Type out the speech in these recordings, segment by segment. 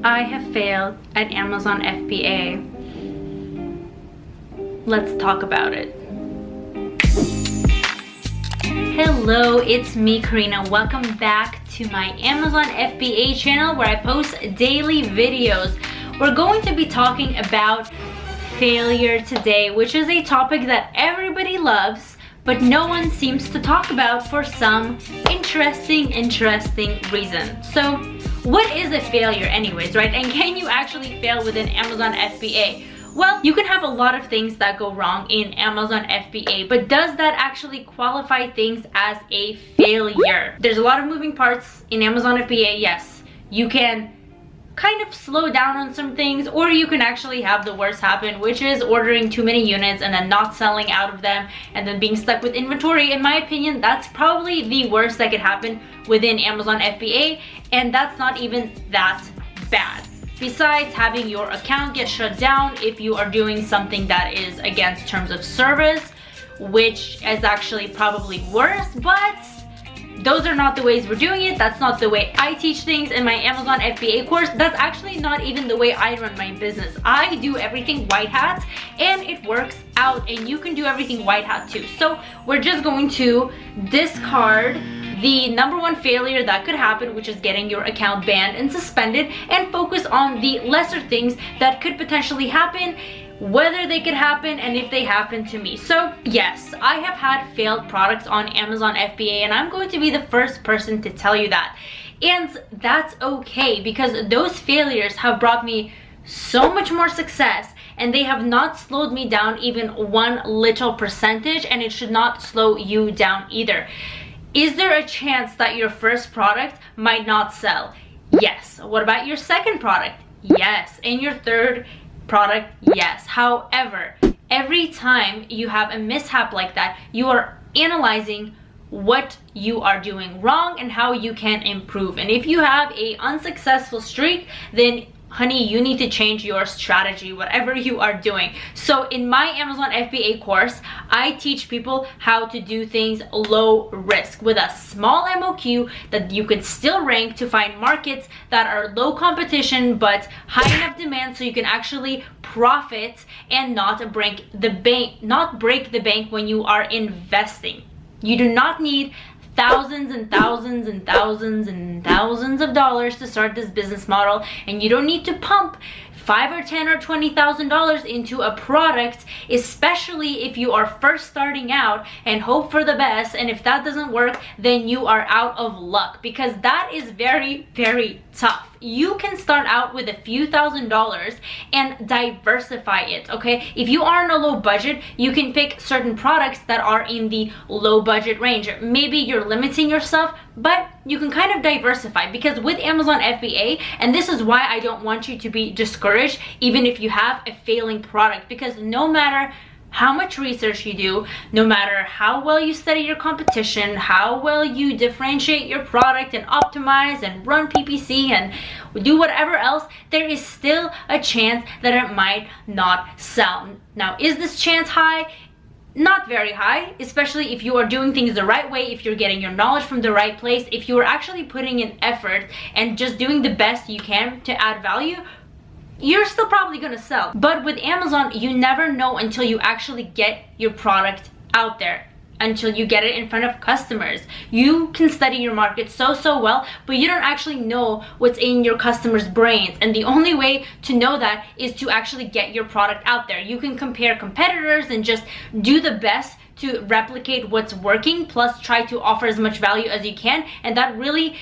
I have failed at Amazon FBA. Let's talk about it. Hello, it's me, Karina. Welcome back to my Amazon FBA channel where I post daily videos. We're going to be talking about failure today, which is a topic that everybody loves, but no one seems to talk about for some interesting reason. So what is a failure anyways, right? And can you actually fail within Amazon FBA? Well, you can have a lot of things that go wrong in Amazon FBA, but does that actually qualify things as a failure? There's a lot of moving parts in Amazon FBA, yes. You can kind of slow down on some things, or you can actually have the worst happen, which is ordering too many units and then not selling out of them and then being stuck with inventory. In my opinion, that's probably the worst that could happen within Amazon FBA, and that's not even that bad. Besides having your account get shut down if you are doing something that is against terms of service, which is actually probably worse, but those are not the ways we're doing it. That's not the way I teach things in my Amazon FBA course. That's actually not even the way I run my business. I do everything white hat and it works out, and you can do everything white hat too. So we're just going to discard the number one failure that could happen, which is getting your account banned and suspended, and focus on the lesser things that could potentially happen, whether they could happen and if they happen to me. So yes, I have had failed products on Amazon FBA, and I'm going to be the first person to tell you that. And that's okay, because those failures have brought me so much more success, and they have not slowed me down even one little percentage, and it should not slow you down either. Is there a chance that your first product might not sell? Yes. What about your second product? Yes. And your third product? Yes. However, every time you have a mishap like that, you are analyzing what you are doing wrong and how you can improve. And if you have an unsuccessful streak, then honey, you need to change your strategy, whatever you are doing. So in my Amazon FBA course, I teach people how to do things low risk with a small MOQ that you can still rank to find markets that are low competition but high enough demand, so you can actually profit and not break the bank when you are investing. You do not need thousands and thousands and thousands and thousands of dollars to start this business model, and you don't need to pump $5,000 or $10,000 or $20,000 into a product, especially if you are first starting out, and hope for the best. And if that doesn't work, then you are out of luck, because that is very tough. You can start out with a few $1,000s and diversify it, okay? If you are on a low budget, you can pick certain products that are in the low budget range. Maybe you're limiting yourself, but you can kind of diversify, because with Amazon FBA, and this is why I don't want you to be discouraged even if you have a failing product, because no matter how much research you do, no matter how well you study your competition, how well you differentiate your product and optimize and run PPC and do whatever else, there is still a chance that it might not sell. Now, is this chance high? Not very high, especially if you are doing things the right way, if you're getting your knowledge from the right place, if you are actually putting in effort and just doing the best you can to add value, you're still probably gonna sell. But with Amazon, you never know until you actually get your product out there, until you get it in front of customers. You can study your market so well, but you don't actually know what's in your customers' brains. And the only way to know that is to actually get your product out there. You can compare competitors and just do the best to replicate what's working, plus try to offer as much value as you can, and that really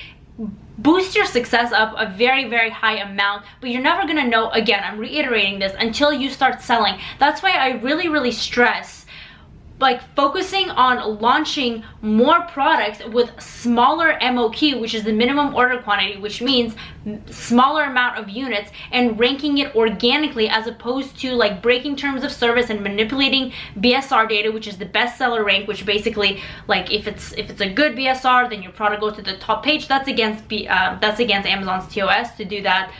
boost your success up a very high amount. But you're never gonna know, again, I'm reiterating this, until you start selling. That's why I really stress like focusing on launching more products with smaller MOQ, which is the minimum order quantity, which means smaller amount of units, and ranking it organically, as opposed to like breaking terms of service and manipulating BSR data, which is the bestseller rank, which basically, like, if it's a good BSR, then your product goes to the top page. That's against Amazon's TOS to do that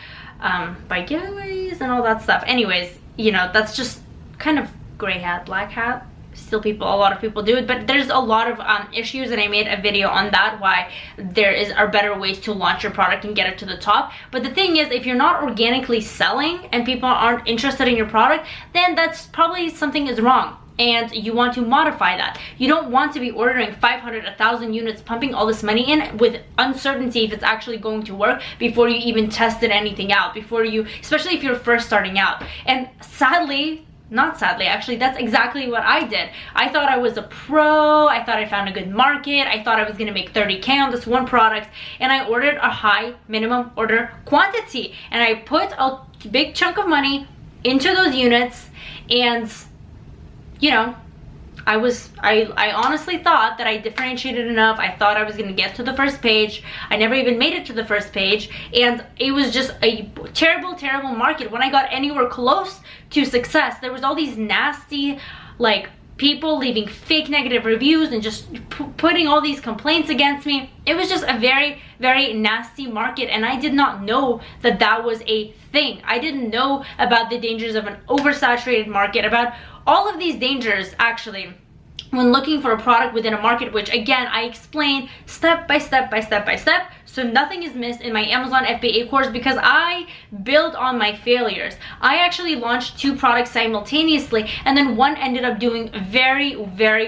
by giveaways and all that stuff. Anyways, you know, that's just kind of gray hat, black hat. still a lot of people do it, but there's a lot of issues, and I made a video on that, why there are better ways to launch your product and get it to the top. But the thing is, if you're not organically selling and people aren't interested in your product, then that's probably something is wrong, and you want to modify that. You don't want to be ordering 500, 1,000 units, pumping all this money in with uncertainty if it's actually going to work before you even tested anything out, especially if you're first starting out. And not sadly, actually, that's exactly what I did. I thought I was a pro. I thought I found a good market. I thought I was gonna make 30K on this one product, and I ordered a high minimum order quantity, and I put a big chunk of money into those units. And you know, I honestly thought that I differentiated enough. I thought I was gonna get to the first page. I never even made it to the first page, and it was just a terrible market. When I got anywhere close to success, there was all these nasty, like, people leaving fake negative reviews and just putting all these complaints against me. It was just a very nasty market, and I did not know that that was a thing. I didn't know about the dangers of an oversaturated market, about all of these dangers, actually, when looking for a product within a market, which again, I explain step by step, so nothing is missed in my Amazon FBA course, because I build on my failures. I actually launched 2 products simultaneously, and then one ended up doing very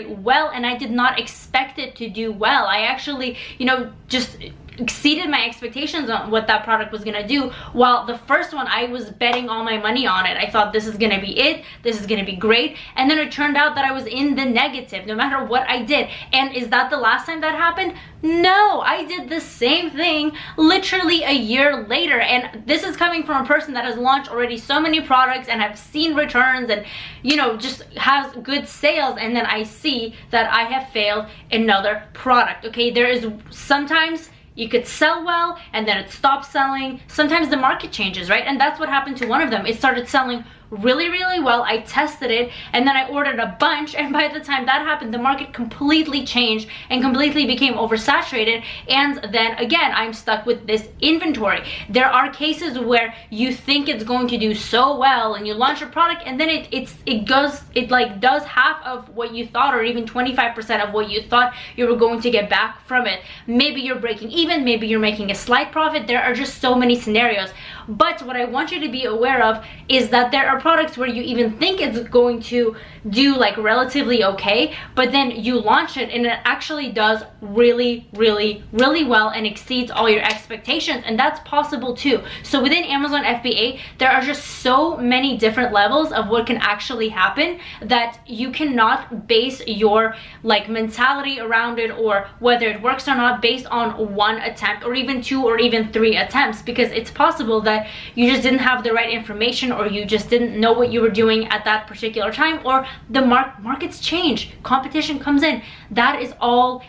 well, and I did not expect it to do well. I actually, you know, just exceeded my expectations on what that product was gonna do, while the first one, I was betting all my money on it. I thought this is gonna be it, this is gonna be great, and then it turned out that I was in the negative no matter what I did. And is that the last time that happened? No, I did the same thing literally a year later, and this is coming from a person that has launched already so many products and have seen returns and, you know, just has good sales, and then I see that I have failed another product. Okay, there is sometimes you could sell well and then it stops selling. Sometimes the market changes, right? And that's what happened to one of them. It started selling really well. I tested it, and then I ordered a bunch, and by the time that happened, the market completely changed and completely became oversaturated, and then again, I'm stuck with this inventory. There are cases where you think it's going to do so well and you launch a product, and then it does half of what you thought, or even 25% of what you thought you were going to get back from it. Maybe you're breaking even, maybe you're making a slight profit. There are just so many scenarios. But what I want you to be aware of is that there are products where you even think it's going to do like relatively okay, but then you launch it and it actually does really well and exceeds all your expectations, and that's possible too. So within Amazon FBA, there are just so many different levels of what can actually happen that you cannot base your like mentality around it, or whether it works or not, based on one attempt or even 2 or even 3 attempts, because it's possible that you just didn't have the right information, or you just didn't know what you were doing at that particular time, or the markets change, competition comes in. That is all,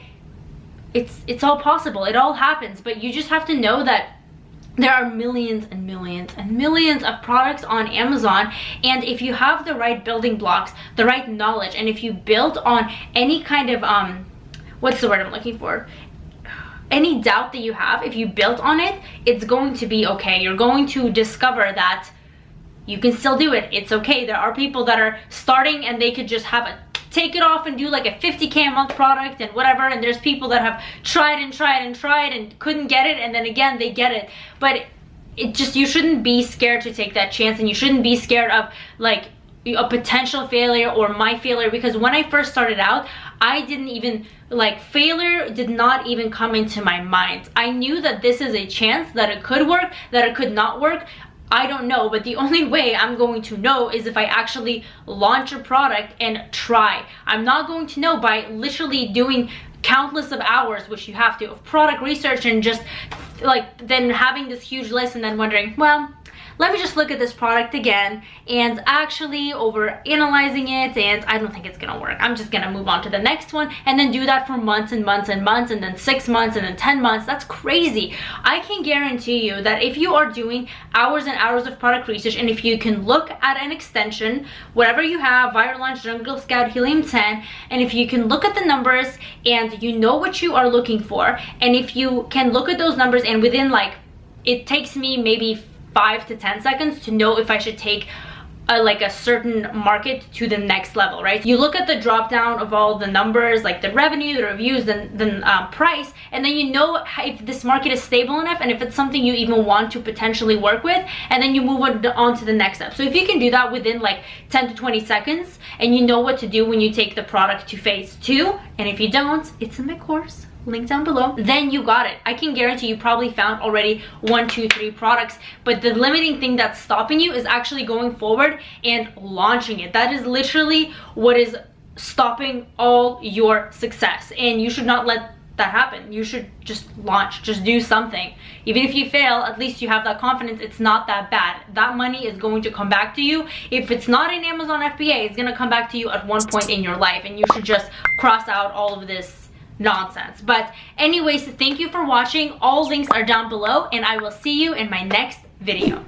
it's all possible. It all happens, but you just have to know that there are millions and millions of products on Amazon, and if you have the right building blocks, the right knowledge, and if you build on any kind of what's the word I'm looking for, any doubt that you have, if you build on it, it's going to be okay. You're going to discover that you can still do it. It's okay. There are people that are starting and they could just take it off and do like a 50K a month product and whatever, and there's people that have tried and couldn't get it, and then again they get it. But you shouldn't be scared to take that chance, and you shouldn't be scared of like a potential failure or my failure, because when I first started out, I didn't even, like, failure did not even come into my mind. I knew that this is a chance that it could work, that it could not work. I don't know, but the only way I'm going to know is if I actually launch a product and try. I'm not going to know by literally doing countless of hours, which you have to, of product research, and just like then having this huge list and then wondering, well, let me just look at this product again, and actually over analyzing it, and I don't think it's gonna work. I'm just gonna move on to the next one, and then do that for months and months and months, and then 6 months, and then 10 months. That's crazy. I can guarantee you that if you are doing hours and hours of product research, and if you can look at an extension, whatever you have, Viral Launch, Jungle Scout, Helium 10, and if you can look at the numbers and you know what you are looking for, and if you can look at those numbers, and within, like, it takes me maybe 5 to 10 seconds to know if I should take like a certain market to the next level, right? You look at the drop down of all the numbers, like the revenue, the reviews, the price, and then you know if this market is stable enough and if it's something you even want to potentially work with, and then you move on to the next step. So if you can do that within like 10 to 20 seconds, and you know what to do when you take the product to phase 2, and if you don't, it's in my course, link down below, then you got it. I can guarantee you probably found already 1, 2, 3 products, but the limiting thing that's stopping you is actually going forward and launching it. That is literally what is stopping all your success, and you should not let that happen. You should just launch, just do something. Even if you fail, at least you have that confidence. It's not that bad. That money is going to come back to you. If it's not in Amazon FBA, it's gonna come back to you at one point in your life, and you should just cross out all of this nonsense. But anyways, thank you for watching. All links are down below, and I will see you in my next video.